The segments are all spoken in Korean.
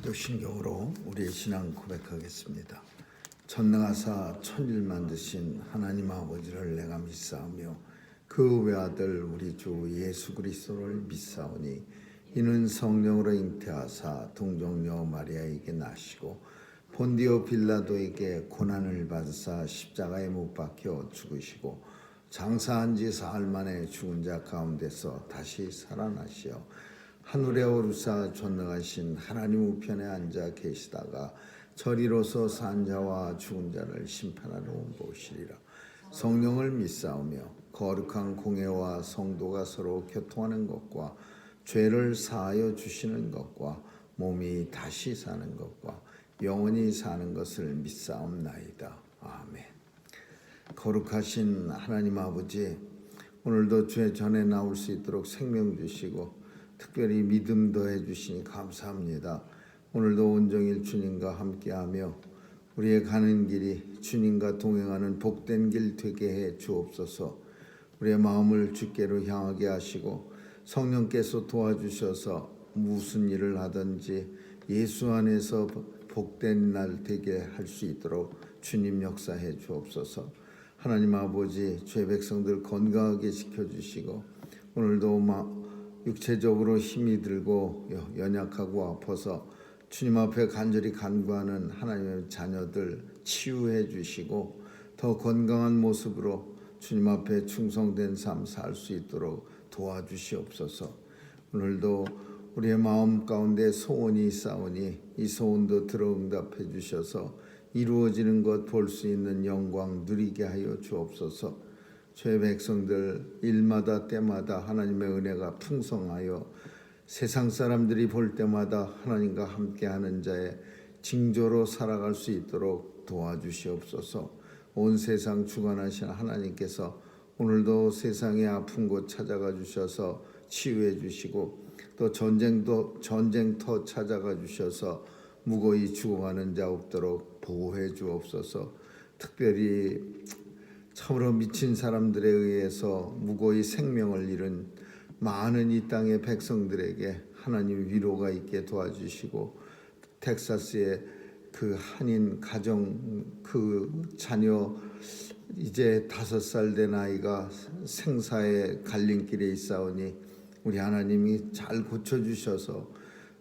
사도신경으로 우리의 신앙 고백하겠습니다. 전능하사 천일 만드신 하나님 아버지를 내가 믿사오며 그 외아들 우리 주 예수 그리스도를 믿사오니 이는 성령으로 잉태하사 동정녀 마리아에게 나시고 본디오 빌라도에게 고난을 받으사 십자가에 못 박혀 죽으시고 장사한 지 사흘 만에 죽은 자 가운데서 다시 살아나시어 하늘에 오르사 전능하신 하나님 우편에 앉아 계시다가 저리로서 산 자와 죽은 자를 심판하러 온 보시리라. 성령을 믿사오며 거룩한 공회와 성도가 서로 교통하는 것과 죄를 사하여 주시는 것과 몸이 다시 사는 것과 영원히 사는 것을 믿사옵나이다. 아멘. 거룩하신 하나님 아버지, 오늘도 죄 전에 나올 수 있도록 생명 주시고 특별히 믿음 더해 주시니 감사합니다. 오늘도 온종일 주님과 함께하며 우리의 가는 길이 주님과 동행하는 복된 길 되게 해 주옵소서. 우리의 마음을 주께로 향하게 하시고 성령께서 도와주셔서 무슨 일을 하든지 예수 안에서 복된 날 되게 할 수 있도록 주님 역사해 주옵소서. 하나님 아버지, 주의 백성들 건강하게 지켜주시고 오늘도 육체적으로 힘이 들고 연약하고 아파서 주님 앞에 간절히 간구하는 하나님의 자녀들 치유해 주시고 더 건강한 모습으로 주님 앞에 충성된 삶 살 수 있도록 도와주시옵소서. 오늘도 우리의 마음 가운데 소원이 있사오니 이 소원도 들어 응답해 주셔서 이루어지는 것 볼 수 있는 영광 누리게 하여 주옵소서. 죄의 백성들 일마다 때마다 하나님의 은혜가 풍성하여 세상 사람들이 볼 때마다 하나님과 함께하는 자의 징조로 살아갈 수 있도록 도와주시옵소서. 온 세상 주관하신 하나님께서 오늘도 세상의 아픈 곳 찾아가 주셔서 치유해 주시고 또 전쟁터 찾아가 주셔서 무고히 죽어가는 자 없도록 보호해 주옵소서. 특별히 참으로 미친 사람들에 의해서 무고히 생명을 잃은 많은 이 땅의 백성들에게 하나님 위로가 있게 도와주시고 텍사스의 그 한인 가정 그 자녀 이제 5살 된 아이가 생사의 갈림길에 있사오니 우리 하나님이 잘 고쳐주셔서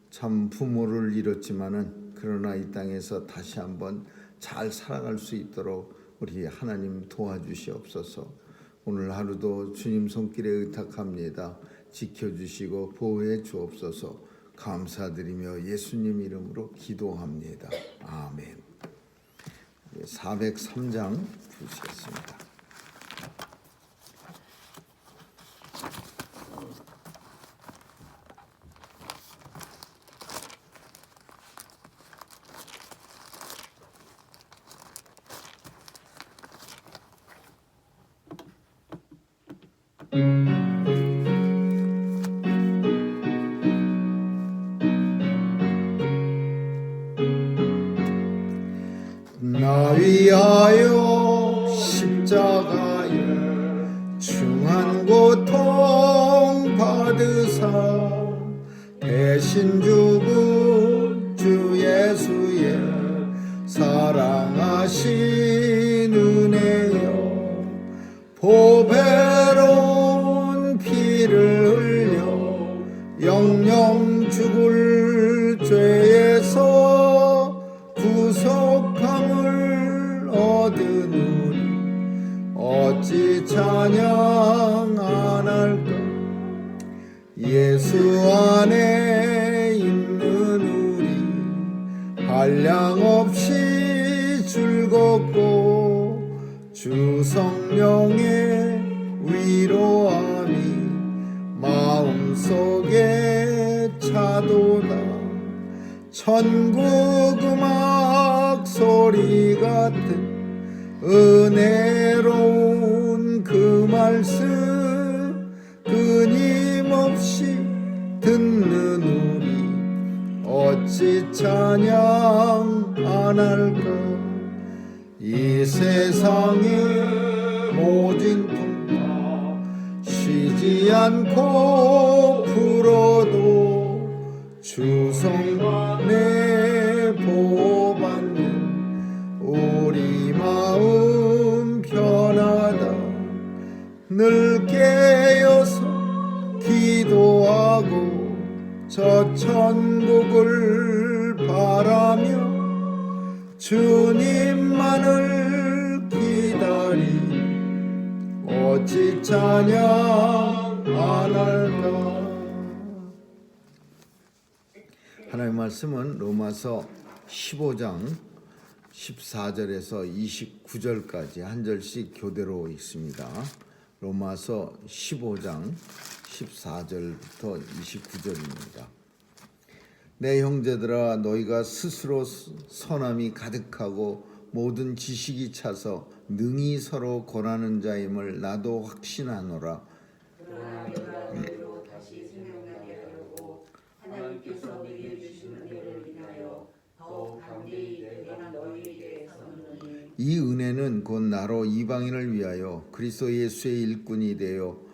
참 부모를 잃었지만은 그러나 이 땅에서 다시 한번 잘 살아갈 수 있도록 우리 하나님 도와주시옵소서. 오늘 하루도 주님 손길에 의탁합니다. 지켜주시고 보호해 주옵소서. 감사드리며 예수님 이름으로 기도합니다. 아멘. 403장 주시겠습니다. 나 위하여 십자가에 중한 고통 받으사 대신 죽은 주 예수의 사랑하신 은혜여 보배로운 피를 흘려 영영 죽을 죄에서 구속함을 얻으노니 어찌 찬양 안 할까. 예수 안에 있는 우리 한량없이 즐겁고 주 성령의 위로함이 마음속에 차도다. 천국 음악 소리 같은 은혜로운 그 말씀 끊임없이 듣는 우리 어찌 찬양 안 할까. 이 세상의 모진 풍파 쉬지 않고 불어도 주성내 주님만을 기다리 어찌 찬양 안 할까. 하나님의 말씀은 로마서 15장 14절에서 29절까지 한 절씩 교대로 읽습니다. 로마서 15장 14절부터 29절입니다. 내 형제들아, 너희가 스스로 선함이 가득하고 모든 지식이 차서 능히 서로 권하는 자임을 나도 확신하노라. 그러나 내가 너희로 다시 생각나게 하려고 하나님께서 내게 주신 은혜를 인하여 더욱 담대히 내가 너희에게 서느니 이 은혜는 곧 나로 이방인을 위하여 그리스도 예수의 일꾼이 되어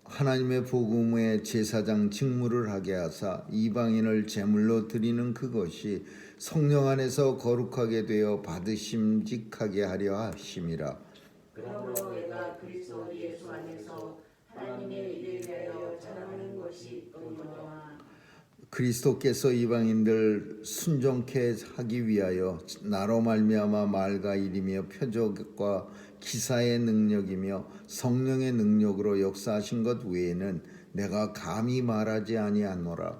하나님의 복음의 제사장 직무를 하게 하사 이방인을 제물로 드리는 그것이 성령 안에서 거룩하게 되어 받으심직하게 하려 하심이라. 그러므로 내가 그리스도 예수 안에서 하나님의 일에 대하여 자랑하는 것이 있거니와 그리스도께서 이방인들 순종케 하기 위하여 나로 말미암아 말과 일이며 표적과 기사의 능력이며 성령의 능력으로 역사하신 것 외에는 내가 감히 말하지 아니하노라.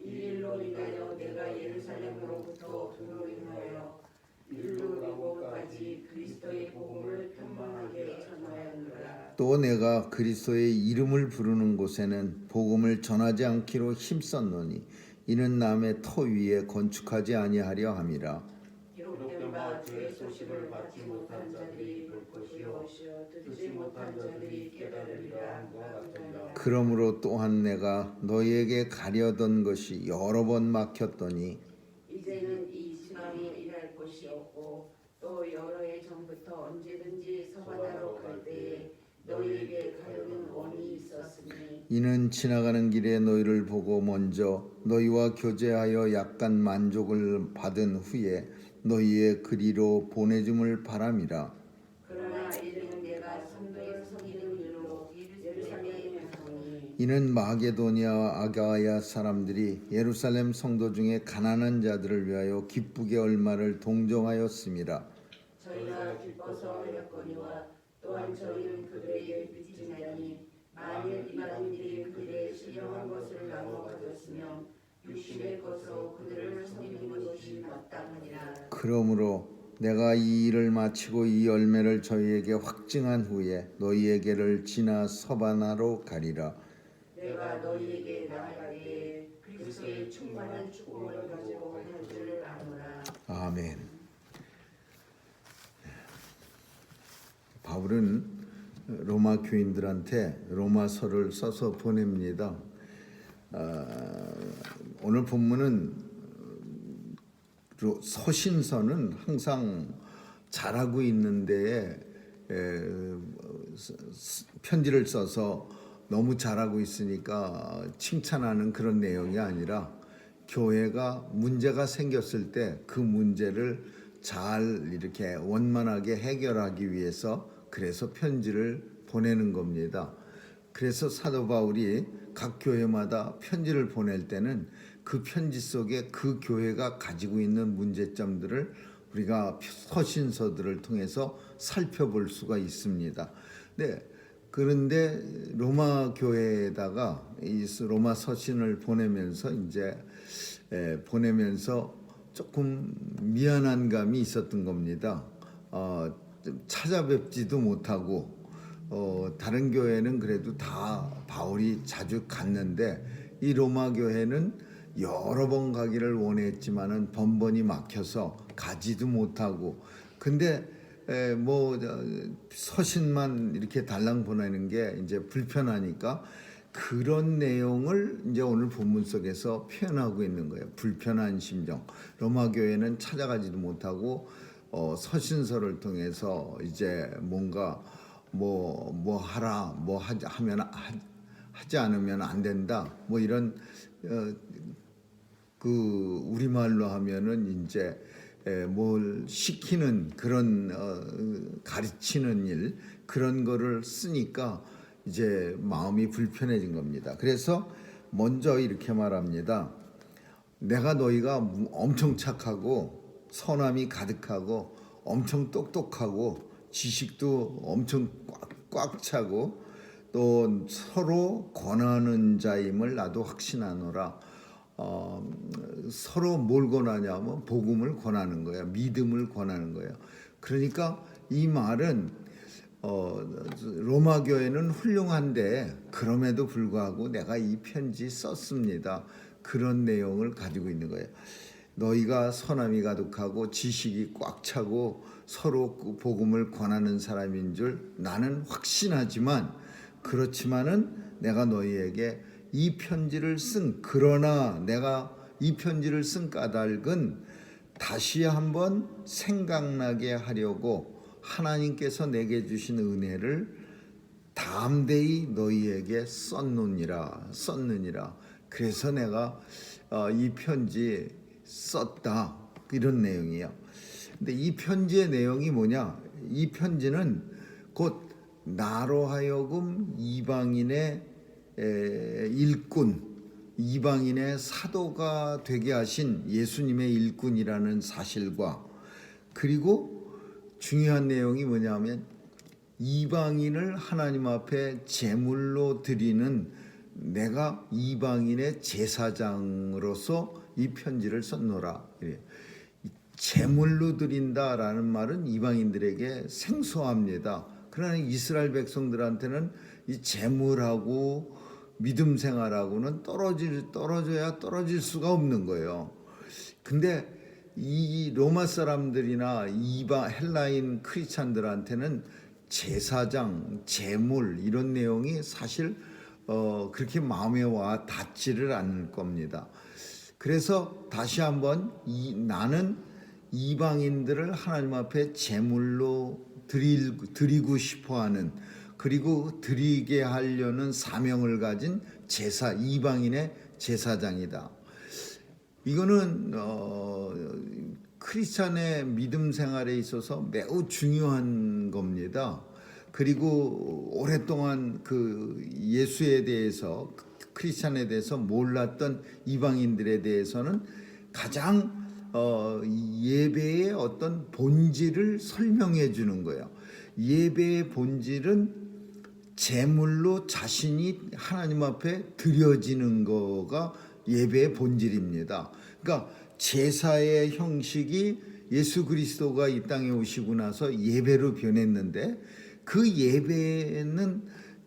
이 일로 인하여 내가 예루살렘으로부터 도로 인하여 일루리고까지 그리스도의 복음을 편만하게 전하였노라. 또 내가 그리스도의 이름을 부르는 곳에는 복음을 전하지 않기로 힘썼노니 이는 남의 터 위에 건축하지 아니하려 함이라. 기록된 바 주의 소식을 받지 못한 자들이 볼 것이요 듣지 못한 자들이 깨달으리라 한것 같으니라. 그러므로 또한 내가 너희에게 가려던 것이 여러 번 막혔더니 이제는 이 지방에 일할 곳이 없고 또 여러 해 전부터 언제든지 서바나로 갈 때에 너희에게 가려는 원이 있었으니 이는 지나가는 길에 너희를 보고 먼저 너희와 교제하여 약간 만족을 받은 후에 너희의 그리로 보내줌을 바람이라. 그러나 이는 내가 성도의 섬기는 일로 예루살렘에 가니 이는 마게도니아와 아가야 사람들이 예루살렘 성도 중에 가난한 자들을 위하여 기쁘게 얼마를 동정하였음이라. 저희가 기뻐서 하였거니와 또한 저희는 그들에게 빚지나니 만일 이방인들이 그들의 신령한 것을 나눠 가졌으면 육신의 것으로 그들을 섬기는 것이 마땅하니라. 그러므로 내가 이 일을 마치고 이 열매를 저희에게 확증한 후에 너희에게를 지나 서바나로 가리라. 내가 너희에게 나아가기에 그리스도의 충만한 축복을 가지고 할 줄 아노라. 아멘. 바울은 로마 교인들한테 로마서를 써서 보냅니다. 오늘 본문은 서신서는 항상 잘하고 있는데 편지를 써서 너무 잘하고 있으니까 칭찬하는 그런 내용이 아니라 교회가 문제가 생겼을 때 그 문제를 잘 이렇게 원만하게 해결하기 위해서 그래서 편지를 보내는 겁니다. 그래서 사도 바울이 각 교회마다 편지를 보낼 때는 그 편지 속에 그 교회가 가지고 있는 문제점들을 우리가 서신서들을 통해서 살펴볼 수가 있습니다. 네, 그런데 로마 교회에다가 이 로마 서신을 보내면서 조금 미안한 감이 있었던 겁니다. 찾아뵙지도 못하고 다른 교회는 그래도 다 바울이 자주 갔는데 이 로마 교회는 여러 번 가기를 원했지만은 번번이 막혀서 가지도 못하고 근데 서신만 이렇게 달랑 보내는 게 이제 불편하니까 그런 내용을 이제 오늘 본문 속에서 표현하고 있는 거예요. 불편한 심정. 로마 교회는 찾아가지도 못하고 서신서를 통해서 이제 뭔가 하지 않으면 안 된다. 뭐 이런 그 우리말로 하면은 이제 뭘 시키는 그런 가르치는 일 그런 거를 쓰니까 이제 마음이 불편해진 겁니다. 그래서 먼저 이렇게 말합니다. 내가 너희가 엄청 착하고 선함이 가득하고 엄청 똑똑하고 지식도 엄청 꽉 차고 또 서로 권하는 자임을 나도 확신하노라. 서로 뭘 권하냐면 복음을 권하는 거야. 믿음을 권하는 거예요. 그러니까 이 말은 로마 교회는 훌륭한데 그럼에도 불구하고 내가 이 편지 썼습니다. 그런 내용을 가지고 있는 거예요. 너희가 선함이 가득하고 지식이 꽉 차고 서로 복음을 권하는 사람인 줄 나는 확신하지만 그렇지만은 내가 너희에게 이 편지를 그러나 내가 이 편지를 쓴 까닭은 다시 한번 생각나게 하려고 하나님께서 내게 주신 은혜를 담대히 너희에게 썼느니라. 그래서 내가 이 편지 썼다. 이런 내용이에요. 근데 이 편지의 내용이 뭐냐? 이 편지는 곧 나로 하여금 이방인의 일꾼, 이방인의 사도가 되게 하신 예수님의 일꾼이라는 사실과 그리고 중요한 내용이 뭐냐면 이방인을 하나님 앞에 제물로 드리는 내가 이방인의 제사장으로서 이 편지를 썼노라. 제물로 드린다라는 말은 이방인들에게 생소합니다. 그러나 이스라엘 백성들한테는 이 제물하고 믿음 생활하고는 떨어져야 떨어질 수가 없는 거예요. 근데 이 로마 사람들이나 헬라인 크리스찬들한테는 제사장, 제물 이런 내용이 사실 그렇게 마음에 와 닿지를 않을 겁니다. 그래서 다시 한번 나는 이방인들을 하나님 앞에 제물로 드리고 싶어하는 그리고 드리게 하려는 사명을 가진 이방인의 제사장이다. 이거는 크리스찬의 믿음 생활에 있어서 매우 중요한 겁니다. 그리고 오랫동안 그 예수에 대해서 크리스찬에 대해서 몰랐던 이방인들에 대해서는 가장 예배의 어떤 본질을 설명해 주는 거예요. 예배의 본질은 제물로 자신이 하나님 앞에 드려지는 거가 예배의 본질입니다. 그러니까 제사의 형식이 예수 그리스도가 이 땅에 오시고 나서 예배로 변했는데 그 예배는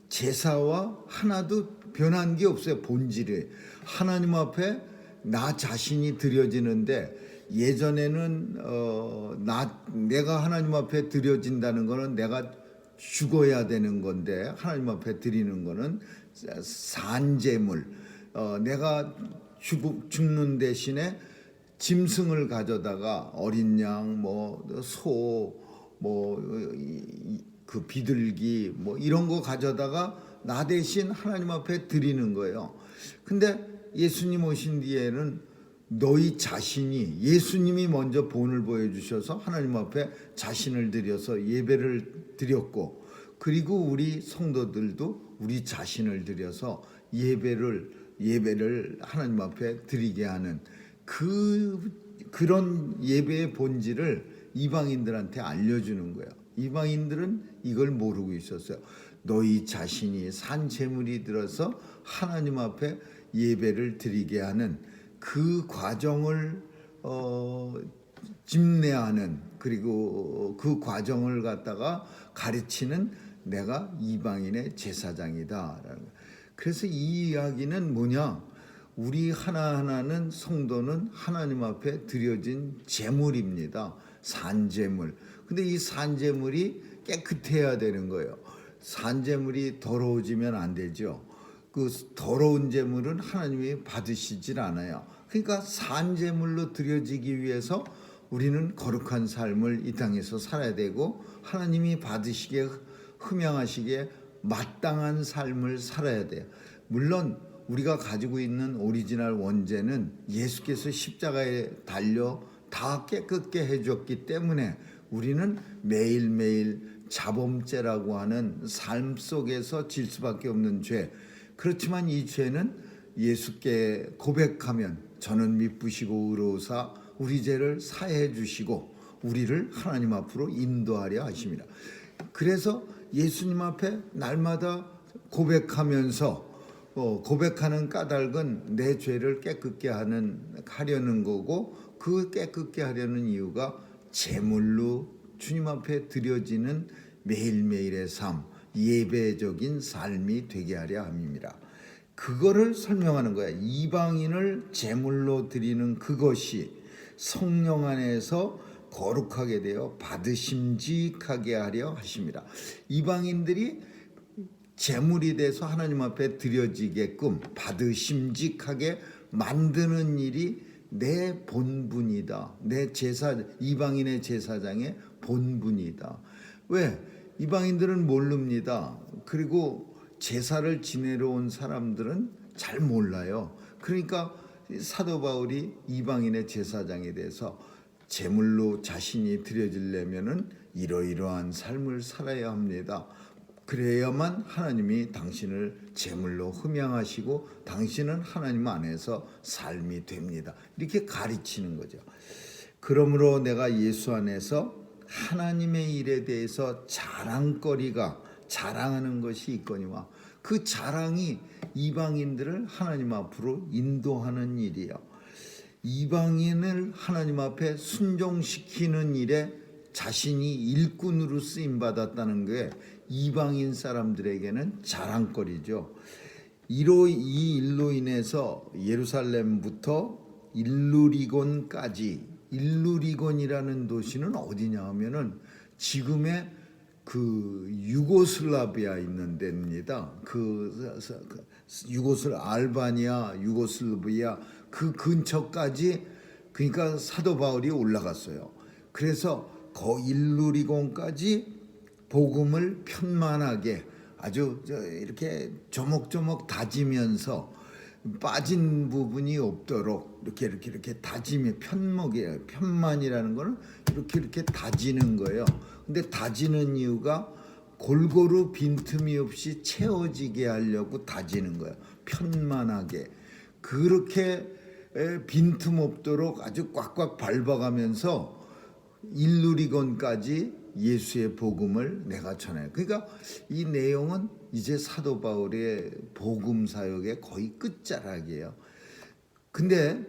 제사와 하나도 변한 게 없어요. 본질이 하나님 앞에 나 자신이 드려지는데 예전에는 내가 하나님 앞에 드려진다는 거는 내가 죽어야 되는 건데 하나님 앞에 드리는 거는 산제물, 내가 죽는 대신에 짐승을 가져다가 어린 양, 소, 그 비둘기 이런 거 가져다가 나 대신 하나님 앞에 드리는 거예요. 근데 예수님 오신 뒤에는 너희 자신이 예수님이 먼저 본을 보여주셔서 하나님 앞에 자신을 드려서 예배를 드렸고 그리고 우리 성도들도 우리 자신을 드려서 예배를 하나님 앞에 드리게 하는 그런 예배의 본질을 이방인들한테 알려주는 거예요. 이방인들은 이걸 모르고 있었어요. 너희 자신이 산 제물이 들어서 하나님 앞에 예배를 드리게 하는 그 과정을 집례하는 그리고 그 과정을 갖다가 가르치는 내가 이방인의 제사장이다. 그래서 이 이야기는 뭐냐? 우리 하나하나는 성도는 하나님 앞에 드려진 제물입니다. 산제물. 근데 이 산제물이 깨끗해야 되는 거예요. 산제물이 더러워지면 안 되죠. 그 더러운 제물은 하나님이 받으시질 않아요. 그러니까 산제물로 드려지기 위해서 우리는 거룩한 삶을 이 땅에서 살아야 되고 하나님이 받으시기에 흠양하시기에 마땅한 삶을 살아야 돼요. 물론 우리가 가지고 있는 오리지널 원죄는 예수께서 십자가에 달려 다 깨끗게 해줬기 때문에 우리는 매일매일 자범죄라고 하는 삶 속에서 질 수밖에 없는 죄. 그렇지만 이 죄는 예수께 고백하면 저는 미쁘시고 의로우사 우리 죄를 사해 주시고 우리를 하나님 앞으로 인도하려 하십니다. 그래서 예수님 앞에 날마다 고백하면서 고백하는 까닭은 내 죄를 깨끗게 하려는 거고, 그 깨끗게 하려는 이유가 제물로 주님 앞에 드려지는 매일매일의 삶, 예배적인 삶이 되게 하려 함입니다. 그거를 설명하는 거야. 이방인을 제물로 드리는 그것이 성령 안에서 거룩하게 되어 받으심직하게 하려 하십니다. 이방인들이 제물이 돼서 하나님 앞에 드려지게끔 받으심직하게 만드는 일이 내 본분이다. 내 이방인의 제사장의 본분이다. 왜? 이방인들은 모릅니다. 그리고 제사를 지내러 온 사람들은 잘 몰라요. 그러니까 사도 바울이 이방인의 제사장에 대해서 제물로 자신이 드려지려면은 이러이러한 삶을 살아야 합니다. 그래야만 하나님이 당신을 제물로 흠양하시고 당신은 하나님 안에서 삶이 됩니다. 이렇게 가르치는 거죠. 그러므로 내가 예수 안에서 하나님의 일에 대해서 자랑하는 것이 있거니와 그 자랑이 이방인들을 하나님 앞으로 인도하는 일이에요. 이방인을 하나님 앞에 순종시키는 일에 자신이 일꾼으로 쓰임 받았다는 게 이방인 사람들에게는 자랑거리죠. 이 일로 인해서 예루살렘부터 일루리곤이라는 도시는 어디냐 하면은 지금의 그 유고슬라비아 있는 데입니다. 알바니아, 유고슬라비아 그 근처까지, 그러니까 사도 바울이 올라갔어요. 그래서 일루리곤까지 복음을 편만하게 아주 이렇게 조목조목 다지면서 빠진 부분이 없도록 이렇게 다짐이 편만이라는 거는 이렇게 다지는 거예요. 근데 다지는 이유가 골고루 빈틈이 없이 채워지게 하려고 다지는 거예요. 편만하게. 그렇게 빈틈 없도록 아주 꽉꽉 밟아가면서 일루리곤까지 예수의 복음을 내가 전해요. 그러니까 이 내용은 이제 사도 바울의 복음 사역의 거의 끝자락이에요. 근데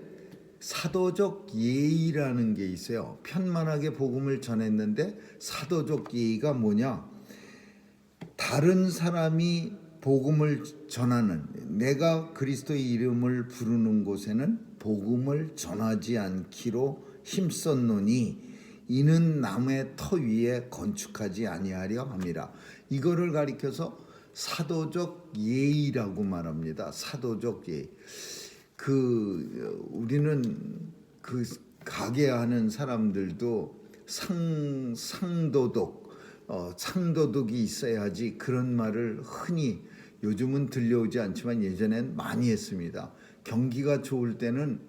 사도적 예의라는 게 있어요. 편만하게 복음을 전했는데 사도적 예의가 뭐냐? 다른 사람이 복음을 전하는, 내가 그리스도의 이름을 부르는 곳에는 복음을 전하지 않기로 힘썼노니 이는 남의 터 위에 건축하지 아니하려 함이라. 이거를 가리켜서 사도적 예의라고 말합니다. 사도적 예의. 우리는 가게하는 사람들도 상도덕이 있어야지, 그런 말을 흔히 요즘은 들려오지 않지만 예전엔 많이 했습니다. 경기가 좋을 때는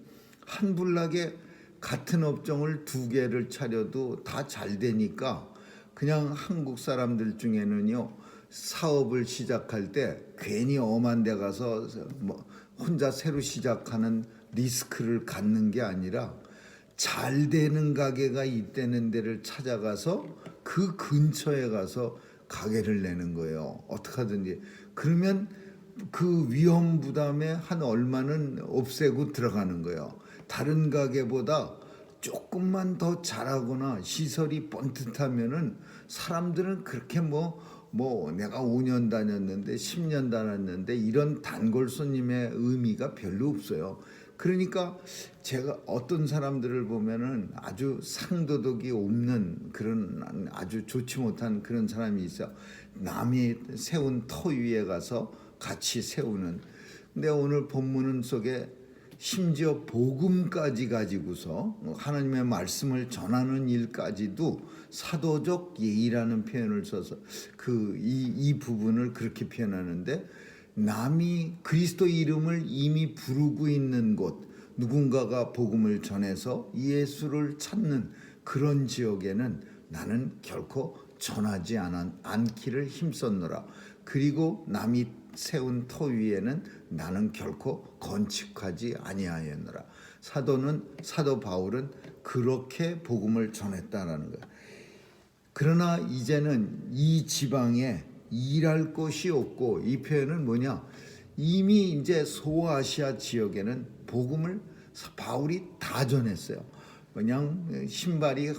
한불나게 같은 업종을 2개를 차려도 다 잘 되니까 그냥 한국 사람들 중에는요, 사업을 시작할 때 괜히 엄한 데 가서 혼자 새로 시작하는 리스크를 갖는 게 아니라 잘 되는 가게가 있다는 데를 찾아가서 그 근처에 가서 가게를 내는 거예요. 어떻게 하든지. 그러면 그 위험 부담에 한 얼마는 없애고 들어가는 거예요. 다른 가게보다 조금만 더 잘하거나 시설이 번듯하면은 사람들은 그렇게 내가 5년 다녔는데 10년 다녔는데 이런 단골 손님의 의미가 별로 없어요. 그러니까 제가 어떤 사람들을 보면은 아주 상도덕이 없는 그런 아주 좋지 못한 그런 사람이 있어. 남이 세운 터 위에 가서 같이 세우는. 근데 오늘 본문 속에 심지어 복음까지 가지고서 하나님의 말씀을 전하는 일까지도 사도적 예의라는 표현을 써서 이 부분을 그렇게 표현하는데, 남이 그리스도 이름을 이미 부르고 있는 곳, 누군가가 복음을 전해서 예수를 찾는 그런 지역에는 나는 결코 전하지 않기를 힘썼노라. 그리고 남이 세운 터 위에는 나는 결코 건축하지 아니하였노라. 사도 바울은 그렇게 복음을 전했다라는 거예요. 그러나 이제는 이 지방에 일할 곳이 없고, 이 표현은 뭐냐? 이미 이제 소아시아 지역에는 복음을 바울이 다 전했어요. 그냥 신발이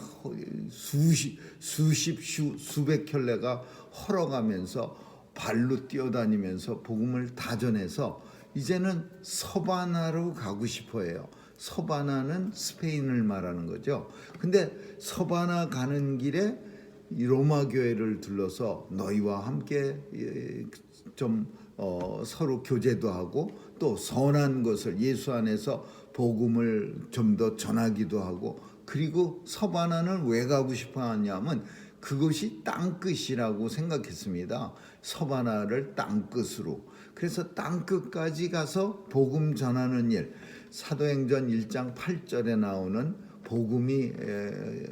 수백 켤레가 헐어가면서 발로 뛰어다니면서 복음을 다 전해서 이제는 서바나로 가고 싶어해요. 서바나는 스페인을 말하는 거죠. 근데 서바나 가는 길에 로마 교회를 들러서 너희와 함께 좀 서로 교제도 하고 또 선한 것을 예수 안에서 복음을 좀 더 전하기도 하고, 그리고 서바나는 왜 가고 싶어 하냐면 그것이 땅끝이라고 생각했습니다. 서바나를 땅끝으로. 그래서 땅끝까지 가서 복음 전하는 일, 사도행전 1장 8절에 나오는 복음이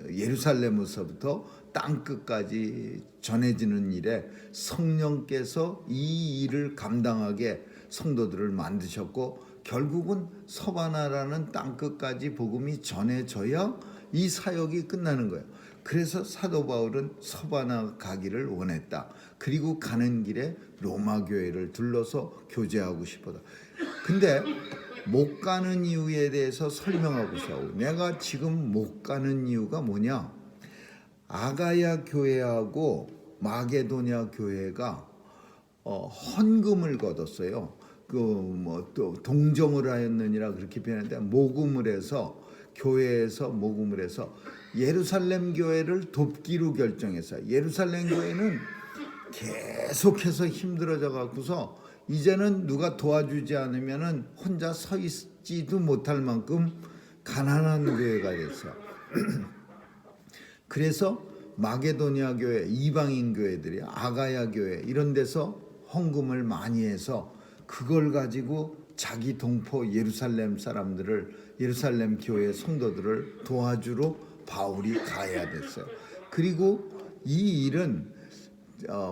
예루살렘에서부터 땅끝까지 전해지는 일에 성령께서 이 일을 감당하게 성도들을 만드셨고, 결국은 서바나라는 땅끝까지 복음이 전해져야 이 사역이 끝나는 거예요. 그래서 사도 바울은 서바나 가기를 원했다. 그리고 가는 길에 로마 교회를 둘러서 교제하고 싶었다. 근데 못 가는 이유에 대해서 설명하고 싶어. 내가 지금 못 가는 이유가 뭐냐? 아가야 교회하고 마게도냐 교회가 헌금을 거뒀어요. 또 동정을 하였느니라 그렇게 표현하는데, 모금을 해서 교회에서 모금을 해서 예루살렘 교회를 돕기로 결정했어요. 예루살렘 교회는 계속해서 힘들어져 갖고서 이제는 누가 도와주지 않으면은 혼자 서 있지도 못할 만큼 가난한 교회가 됐어요. 그래서 마게도냐 교회, 이방인 교회들이 아가야 교회 이런 데서 헌금을 많이 해서 그걸 가지고 자기 동포 예루살렘 사람들을, 예루살렘 교회 성도들을 도와주러 바울이 가야 됐어요. 그리고 이 일은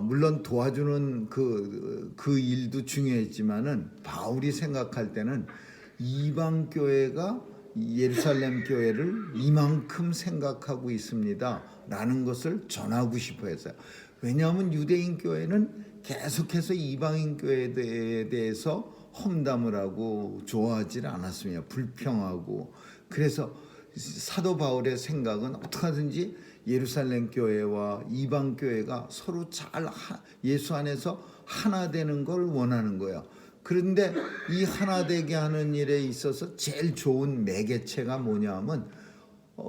물론 도와주는 그 일도 중요했지만은 바울이 생각할 때는 이방 교회가 예루살렘 교회를 이만큼 생각하고 있습니다 라는 것을 전하고 싶어 했어요. 왜냐하면 유대인 교회는 계속해서 이방인 교회에 대해서 험담을 하고 좋아하지 않았습니다. 불평하고. 그래서 사도 바울의 생각은 어떻게 하든지 예루살렘 교회와 이방 교회가 서로 잘 예수 안에서 하나 되는 걸 원하는 거예요. 그런데 이 하나 되게 하는 일에 있어서 제일 좋은 매개체가 뭐냐면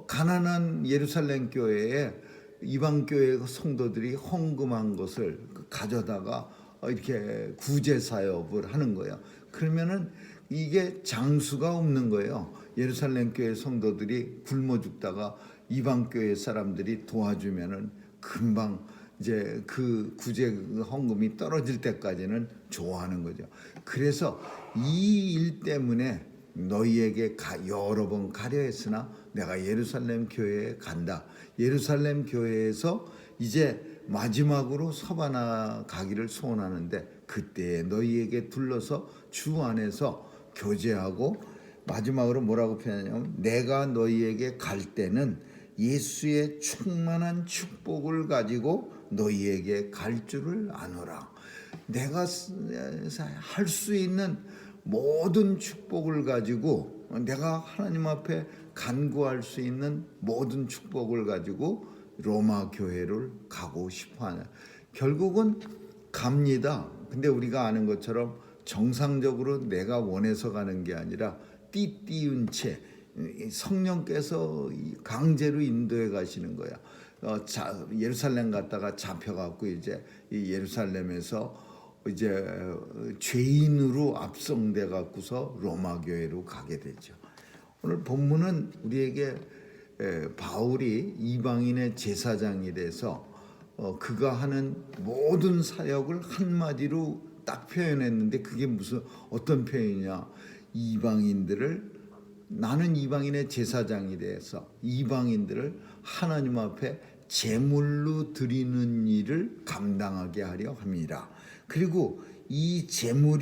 가난한 예루살렘 교회에 이방 교회 성도들이 헌금한 것을 가져다가 이렇게 구제 사역을 하는 거예요. 그러면은 이게 장수가 없는 거예요. 예루살렘 교회 성도들이 굶어 죽다가 이방 교회 사람들이 도와주면은 금방 이제 그 구제 헌금이 떨어질 때까지는 좋아하는 거죠. 그래서 이 일 때문에 너희에게 여러 번 가려 했으나 내가 예루살렘 교회에 간다. 예루살렘 교회에서 이제 마지막으로 서바나 가기를 소원하는데 그때 너희에게 둘러서 주 안에서 교제하고, 마지막으로 뭐라고 표현하냐면 내가 너희에게 갈 때는 예수의 충만한 축복을 가지고 너희에게 갈 줄을 아노라. 내가 할 수 있는 모든 축복을 가지고, 내가 하나님 앞에 간구할 수 있는 모든 축복을 가지고 로마 교회를 가고 싶어 하냐. 결국은 갑니다. 근데 우리가 아는 것처럼 정상적으로 내가 원해서 가는 게 아니라 띠띠운 채 성령께서 강제로 인도해 가시는 거야. 예루살렘 갔다가 잡혀갖고 이제 이 예루살렘에서 이제 죄인으로 압송돼 갖고서 로마 교회로 가게 되죠. 오늘 본문은 우리에게 바울이 이방인의 제사장이 돼서 그가 하는 모든 사역을 한마디로 딱 표현했는데, 그게 무슨 어떤 표현이냐? 나는 이방인의 제사장이 돼서 이방인들을 하나님 앞에 제물로 드리는 일을 감당하게 하려 합니다. 그리고 이 제물로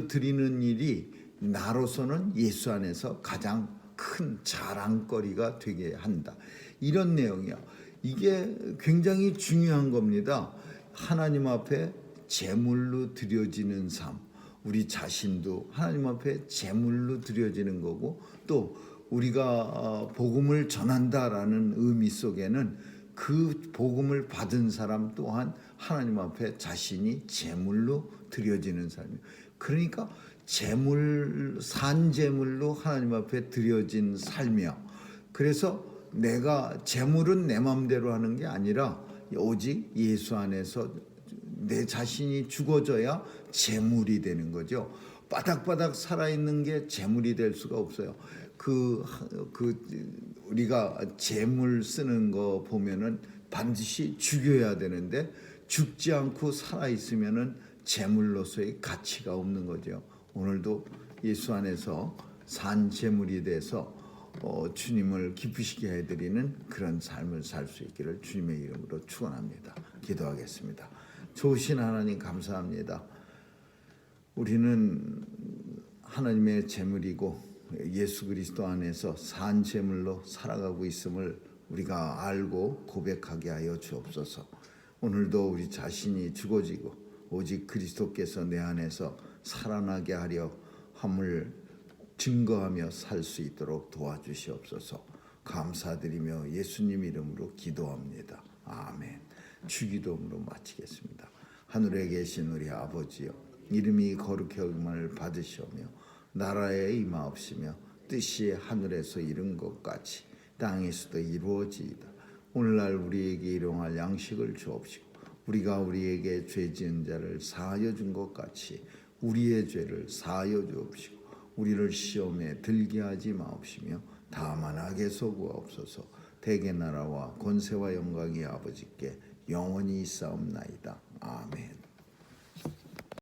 드리는 일이 나로서는 예수 안에서 가장 큰 자랑거리가 되게 한다. 이런 내용이야. 이게 굉장히 중요한 겁니다. 하나님 앞에 제물로 드려지는 삶, 우리 자신도 하나님 앞에 제물로 드려지는 거고, 또 우리가 복음을 전한다라는 의미 속에는 그 복음을 받은 사람 또한 하나님 앞에 자신이 제물로 드려지는 삶이에요. 그러니까 제물, 산 제물로 하나님 앞에 드려진 삶이야. 그래서 내가 제물은 내 마음대로 하는 게 아니라 오직 예수 안에서 내 자신이 죽어져야 제물이 되는 거죠. 바닥바닥 살아있는 게 제물이 될 수가 없어요. 우리가 제물 쓰는 거 보면은 반드시 죽여야 되는데 죽지 않고 살아있으면은 제물로서의 가치가 없는 거죠. 오늘도 예수 안에서 산 제물이 돼서 주님을 기쁘시게 해드리는 그런 삶을 살 수 있기를 주님의 이름으로 축원합니다. 기도하겠습니다. 좋으신 하나님 감사합니다. 우리는 하나님의 제물이고 예수 그리스도 안에서 산 제물로 살아가고 있음을 우리가 알고 고백하게 하여 주옵소서. 오늘도 우리 자신이 죽어지고 오직 그리스도께서 내 안에서 살아나게 하려 함을 증거하며 살 수 있도록 도와주시옵소서. 감사드리며 예수님 이름으로 기도합니다. 아멘. 주기도문으로 마치겠습니다. 하늘에 계신 우리 아버지여, 이름이 거룩히 여김을 받으시오며 나라에 임하옵시며 뜻이 하늘에서 이룬 것 같이 땅에서도 이루어지이다. 오늘날 우리에게 일용할 양식을 주옵시고 우리가 우리에게 죄 지은 자를 사하여 준 것 같이 우리의 죄를 사하여 주옵시고 우리를 시험에 들게 하지 마옵시며 다만 악에서 구하옵소서. 대개 나라와 권세와 영광이 아버지께 영원히 있사옵나이다. 아멘.